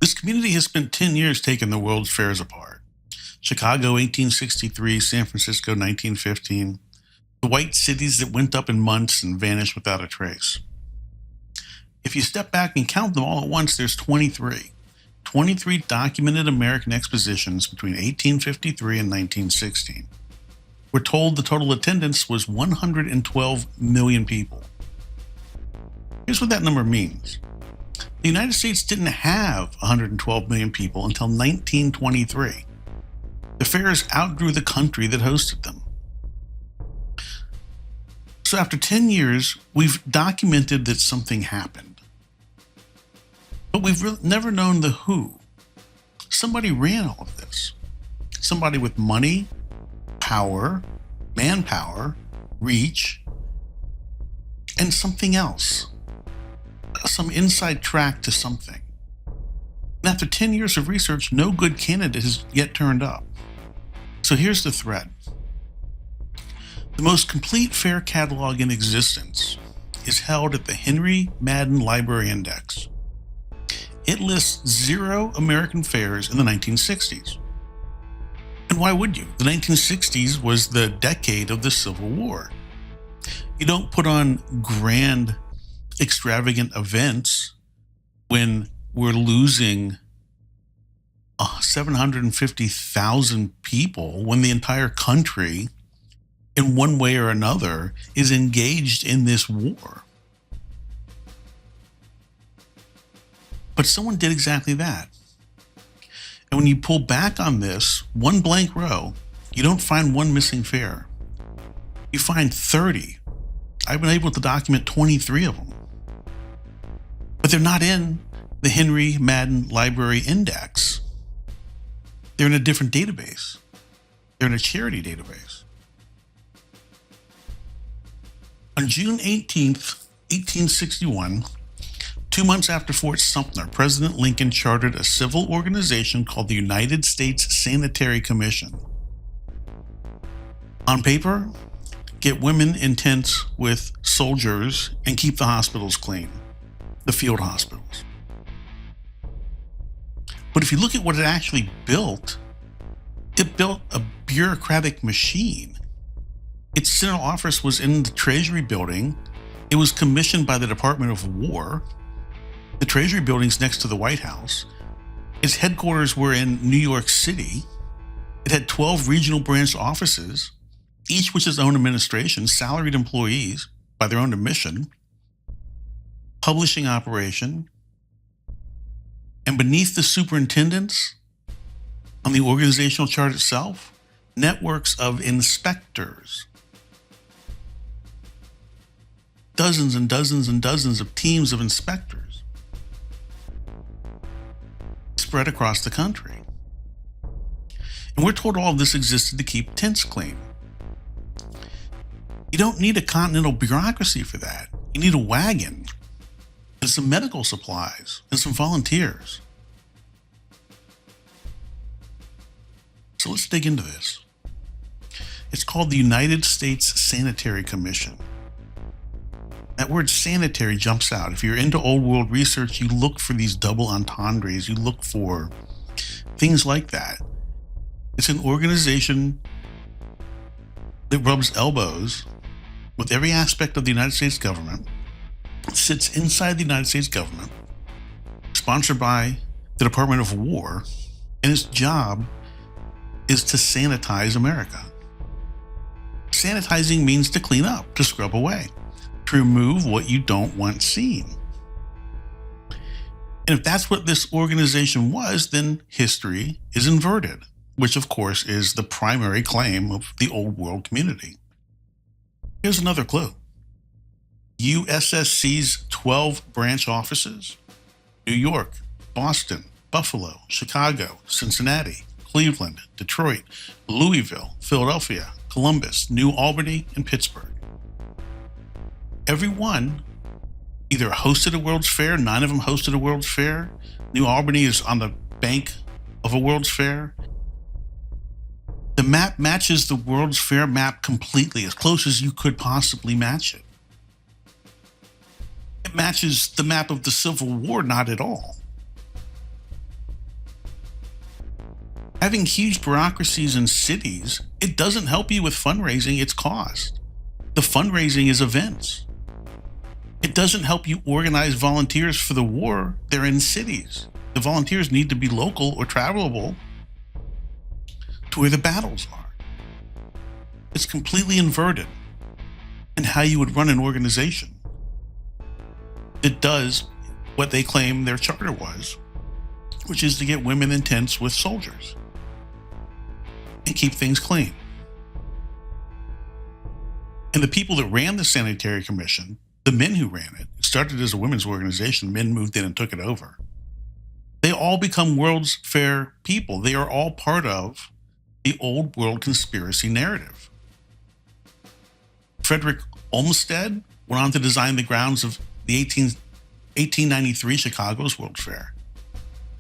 This community has spent 10 years taking the world's fairs apart. Chicago, 1863, San Francisco, 1915. The white cities that went up in months and vanished without a trace. If you step back and count them all at once, there's 23. 23 documented American expositions between 1853 and 1916. We're told the total attendance was 112 million people. Here's what that number means. The United States didn't have 112 million people until 1923. The fairs outgrew the country that hosted them. So after 10 years, we've documented that something happened. But we've never known the who. Somebody ran all of this. Somebody with money, power, manpower, reach, and something else. Some inside track to something. And after 10 years of research, no good candidate has yet turned up. So here's the thread. The most complete fair catalog in existence is held at the Henry Madden Library Index. It lists 0 American fairs in the 1960s. And why would you? The 1960s was the decade of the Civil War. You don't put on grand, extravagant events when we're losing 750,000 people, when the entire country, in one way or another, is engaged in this war. But someone did exactly that. And when you pull back on this, one blank row, you don't find one missing fair. You find 30. I've been able to document 23 of them. But they're not in the Henry Madden Library Index. They're in a different database. They're in a charity database. On June 18th, 1861, 2 months after Fort Sumter, President Lincoln chartered a civil organization called the United States Sanitary Commission. On paper, get women in tents with soldiers and keep the hospitals clean, the field hospitals. But if you look at what it actually built, it built a bureaucratic machine. Its central office was in the Treasury Building. It was commissioned by the Department of War. The Treasury Building's next to the White House. Its headquarters were in New York City. It had 12 regional branch offices, each with its own administration, salaried employees by their own admission, publishing operation, and beneath the superintendents, on the organizational chart itself, networks of inspectors. Dozens and dozens and dozens of teams of inspectors spread across the country. And we're told all of this existed to keep tents clean. You don't need a continental bureaucracy for that. You need a wagon and some medical supplies and some volunteers. So let's dig into this. It's called the United States Sanitary Commission. That word sanitary jumps out. If you're into old world research, you look for these double entendres. You look for things like that. It's an organization that rubs elbows with every aspect of the United States government, sits inside the United States government, sponsored by the Department of War, and its job is to sanitize America. Sanitizing means to clean up, to scrub away, to remove what you don't want seen. And if that's what this organization was, then history is inverted, which of course is the primary claim of the old world community. Here's another clue. USSC's 12 branch offices: New York, Boston, Buffalo, Chicago, Cincinnati, Cleveland, Detroit, Louisville, Philadelphia, Columbus, New Albany, and Pittsburgh. Every one either hosted a World's Fair, 9 of them hosted a World's Fair. New Albany is on the bank of a World's Fair. The map matches the World's Fair map completely, as close as you could possibly match it. It matches the map of the Civil War, not at all. Having huge bureaucracies in cities, it doesn't help you with fundraising, it's cost. The fundraising is events. It doesn't help you organize volunteers for the war, they're in cities. The volunteers need to be local or travelable to where the battles are. It's completely inverted in how you would run an organization that does what they claim their charter was, which is to get women in tents with soldiers and keep things clean. And the people that ran the Sanitary Commission, the men who ran it started as a women's organization, men moved in and took it over. They all become World's Fair people. They are all part of the old world conspiracy narrative. Frederick Olmsted went on to design the grounds of the 1893 Chicago's World's Fair.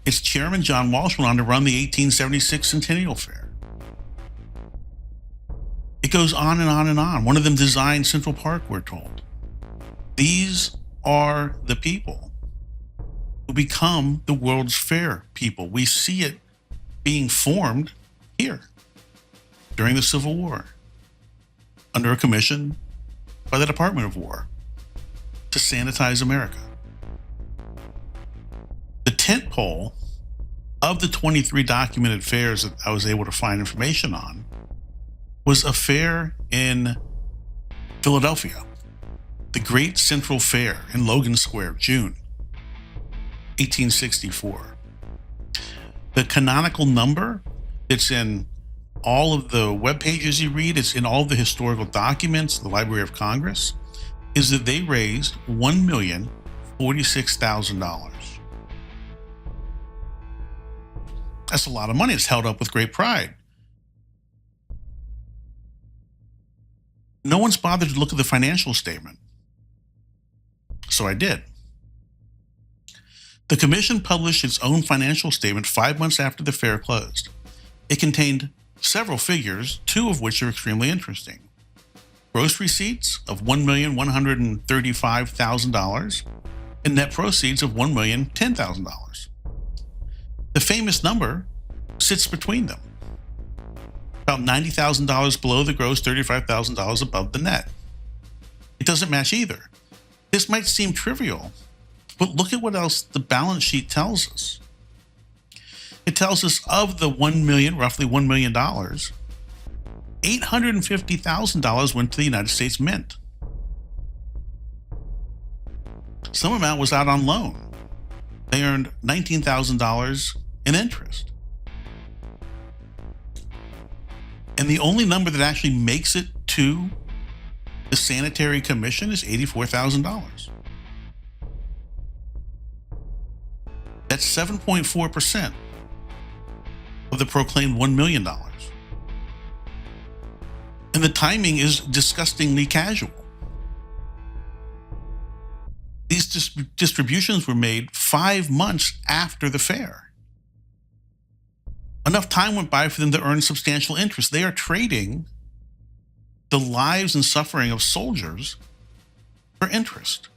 Its chairman, John Walsh, went on to run the 1876 Centennial Fair. It goes on and on and on. One of them designed Central Park, we're told. These are the people who become the World's Fair people. We see it being formed here during the Civil War under a commission by the Department of War to sanitize America. The tent pole of the 23 documented fairs that I was able to find information on was a fair in Philadelphia, the Great Central Fair in Logan Square, June 1864. The canonical number that's in all of the web pages you read, it's in all the historical documents, the Library of Congress, is that they raised $1,046,000. That's a lot of money. It's held up with great pride. No one's bothered to look at the financial statement. So I did. The commission published its own financial statement 5 months after the fair closed. It contained several figures, two of which are extremely interesting. Gross receipts of $1,135,000 and net proceeds of $1,010,000. The famous number sits between them, about $90,000 below the gross, $35,000 above the net. It doesn't match either. This might seem trivial, but look at what else the balance sheet tells us. It tells us of the $1 million, roughly $1 million, $850,000 went to the United States Mint. Some amount was out on loan. They earned $19,000 in interest. And the only number that actually makes it to the Sanitary Commission is $84,000. That's 7.4% of the proclaimed $1 million. And the timing is disgustingly casual. These distributions were made 5 months after the fair. Enough time went by for them to earn substantial interest. They are trading the lives and suffering of soldiers for interest.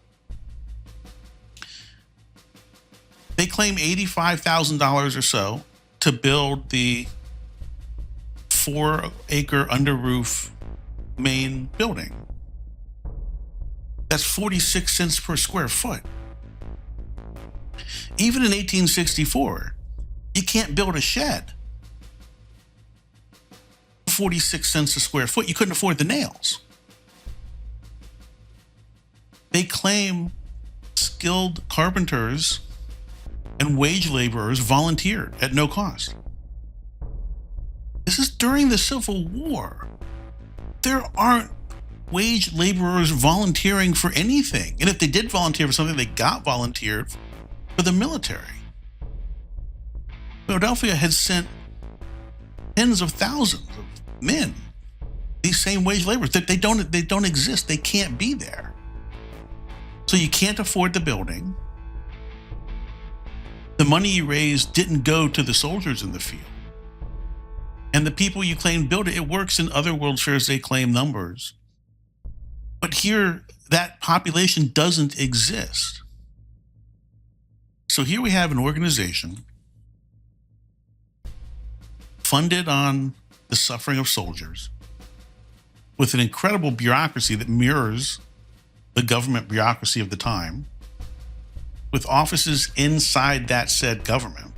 They claim $85,000 or so to build the 4-acre under roof main building. That's 46 cents per square foot. Even in 1864, you can't build a shed for 46 cents a square foot. You couldn't afford the nails. They claim skilled carpenters and wage laborers volunteered at no cost. This is during the Civil War. There aren't wage laborers volunteering for anything. And if they did volunteer for something, they got volunteered for the military. Philadelphia had sent tens of thousands of men, these same wage laborers. They don't exist. They can't be there. So you can't afford the building. The money you raised didn't go to the soldiers in the field. And the people you claim built it, it works in other World's Fairs, they claim numbers. But here, that population doesn't exist. So here we have an organization funded on the suffering of soldiers, with an incredible bureaucracy that mirrors the government bureaucracy of the time, with offices inside that said government,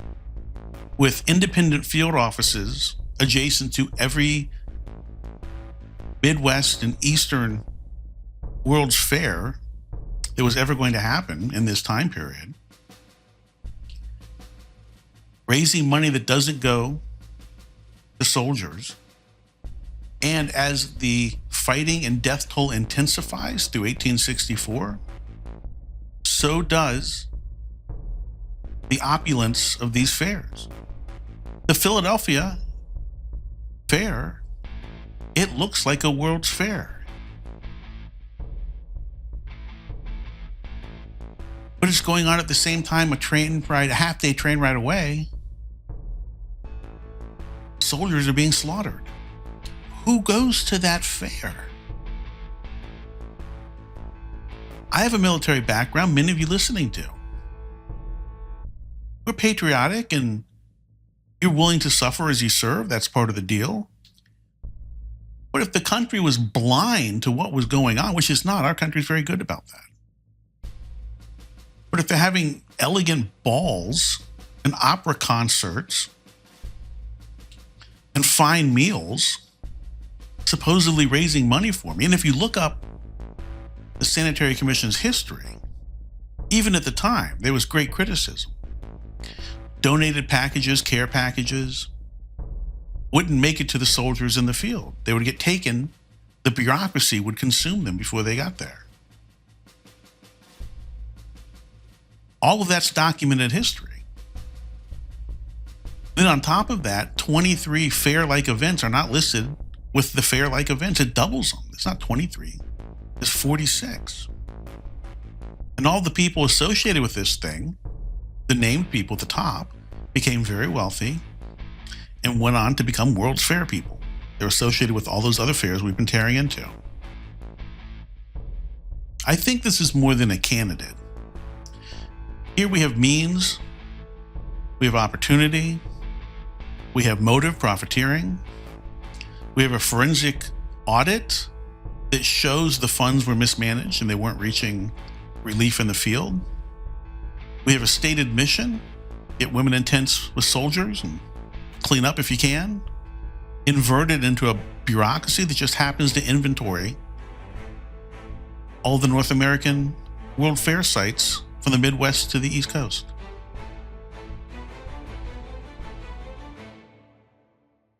with independent field offices adjacent to every Midwest and Eastern World's Fair that was ever going to happen in this time period, raising money that doesn't go to soldiers. And as the fighting and death toll intensifies through 1864, so does the opulence of these fairs. The Philadelphia Fair, it looks like a World's Fair. But it's going on at the same time a half-day train ride away. Soldiers are being slaughtered. Who goes to that fair? I have a military background, many of you listening do. We're patriotic and you're willing to suffer as you serve. That's part of the deal. But if the country was blind to what was going on, which is not, our country's very good about that. But if they're having elegant balls and opera concerts and fine meals, supposedly raising money for me, and if you look up the Sanitary Commission's history, even at the time, there was great criticism. Donated packages, care packages, wouldn't make it to the soldiers in the field. They would get taken, the bureaucracy would consume them before they got there. All of that's documented history. Then on top of that, 23 fair-like events are not listed with the fair-like events. It doubles them. It's not 23, it's 46. And all the people associated with this thing, the named people at the top, became very wealthy and went on to become World's Fair people. They're associated with all those other fairs we've been tearing into. I think this is more than a candidate. Here we have means, we have opportunity, we have motive, profiteering, we have a forensic audit that shows the funds were mismanaged and they weren't reaching relief in the field. We have a stated mission: get women in tents with soldiers and clean up if you can. Inverted into a bureaucracy that just happens to inventory all the North American World Fair sites from the Midwest to the East Coast.